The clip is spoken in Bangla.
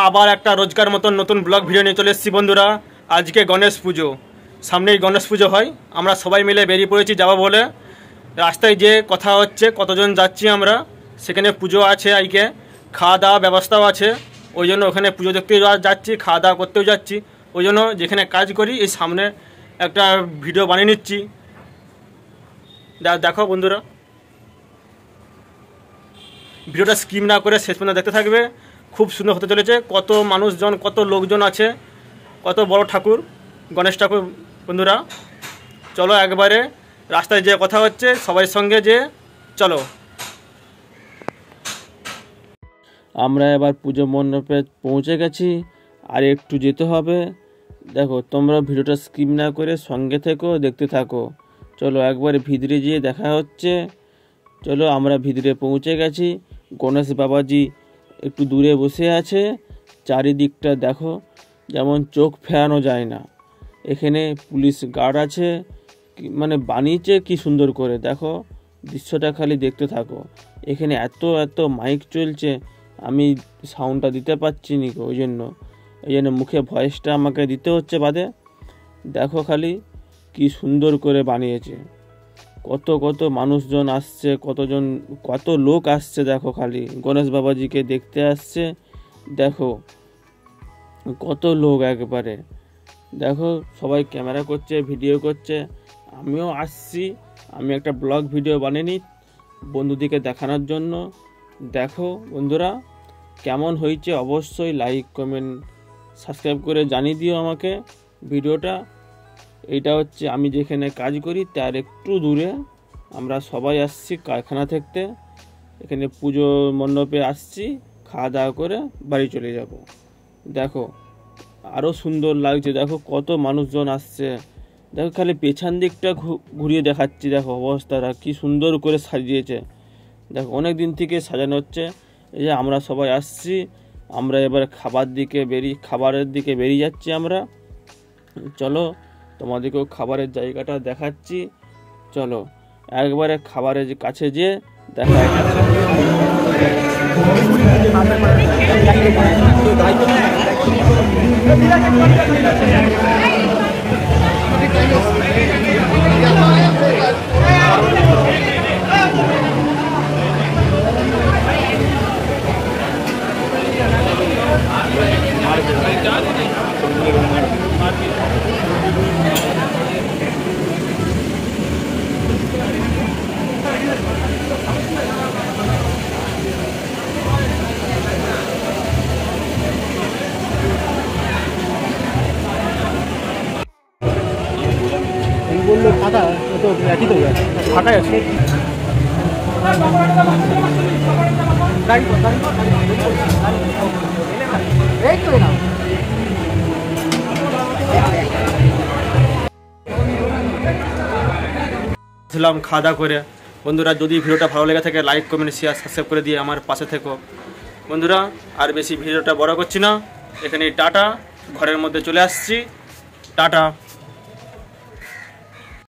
আবার একটা রোজকার মতন নতুন ব্লগ ভিডিও নিয়ে চলে এসেছি বন্ধুরা। আজকে গণেশ পুজো, সামনেই গণেশ পুজো হয়। আমরা সবাই মিলে বেরিয়ে পড়েছি যাবো বলে। রাস্তায় যে কথা হচ্ছে কতজন যাচ্ছি আমরা, সেখানে পুজো আছে, আজকে খাওয়া দাওয়া ব্যবস্থাও আছে। ওই জন্য ওখানে পুজো দেখতেও যাচ্ছি, খাওয়া দাওয়া করতেও যাচ্ছি। ওই জন্য যেখানে কাজ করি এই সামনে একটা ভিডিও বানিয়ে নিচ্ছি। দেখো বন্ধুরা, ভিডিওটা স্কিপ না করে শেষ পর্যন্ত দেখতে থাকবে। খুব সুন্দর হতে চলেছে। কত মানুষজন, কত লোকজন আছে, কত বড় ঠাকুর, গণেশ ঠাকুর। বন্ধুরা চলো একবারে রাস্তায় যে কথা হচ্ছে সবার সঙ্গে যে চলো। আমরা এবার পুজো মণ্ডপে পৌঁছে গেছি, আর একটু যেতে হবে। দেখো তোমরা ভিডিওটা স্কিপ না করে সঙ্গে থেকো, দেখতে থাকো। চলো একবারে ভিতরে গিয়ে দেখা হচ্ছে। চলো আমরা ভিতরে পৌঁছে গেছি। গণেশ বাবাজি একটু দূরে বসে আছে। চারিদিকটা দেখো, যেমন চোখ ফেরানো যায় না। এখানে পুলিশ গার্ড আছে, মানে বানিয়েছে কি সুন্দর করে। দেখো দৃশ্যটা খালি দেখতে থাকো। এখানে এত মাইক চলছে, আমি সাউন্ডটা দিতে পারছি নি, ওই জন্য মুখে ভয়েসটা আমাকে দিতে হচ্ছে বাদে। দেখো খালি কি সুন্দর করে বানিয়েছে। কত মানুষজন আসছে, কত লোক আসছে। দেখো খালি গণেশ বাবাজিকে দেখতে আসছে। দেখো কত লোক একবারে। দেখো সবাই ক্যামেরা করছে, ভিডিও করছে। আমিও আসছি, আমি একটা ব্লগ ভিডিও বানিয়ে নিই বন্ধুদিকে দেখানোর জন্য। দেখো বন্ধুরা কেমন হয়েছে, অবশ্যই লাইক কমেন্ট সাবস্ক্রাইব করে জানিয়ে দিও আমাকে ভিডিওটা। এইটা হচ্ছে আমি যেখানে কাজ করি তার একটু দূরে আমরা সবাই আসছি কারখানা থেকে। এখানে পুজো মণ্ডপে আসছি, খাওয়া দাওয়া করে বাড়ি চলে যাব। দেখো আরও সুন্দর লাগছে। দেখো কত মানুষজন আসছে। দেখো খালি পেছন দিকটা ঘুরিয়ে দেখাচ্ছি। দেখো অবস্থাটা কি সুন্দর করে সাজিয়েছে। দেখো অনেক দিন থেকে সাজানো হচ্ছে। এই যে আমরা সবাই আসছি, আমরা এবার খাবারের দিকে বেরিয়ে যাচ্ছি আমরা। চলো তোমাদেরকেও খাবারের জায়গাটা দেখাচ্ছি। চলো একবারে খাবারের কাছে যেয়ে দেখা বললো ফাঁকা, তো একই তো ফাঁকাই আছে। ছিলাম খাওয়া দাওয়া করে। বন্ধুরা যদি ভিডিওটা ভালো লেগে থাকে লাইক কমেন্ট শেয়ার সাবস্ক্রাইব করে দিয়ে আমার পাশে থেকো বন্ধুরা। আর বেশি ভিডিওটা বড় করছি না, এখানে টাটা, ঘরের মধ্যে চলে আসছি। টাটা।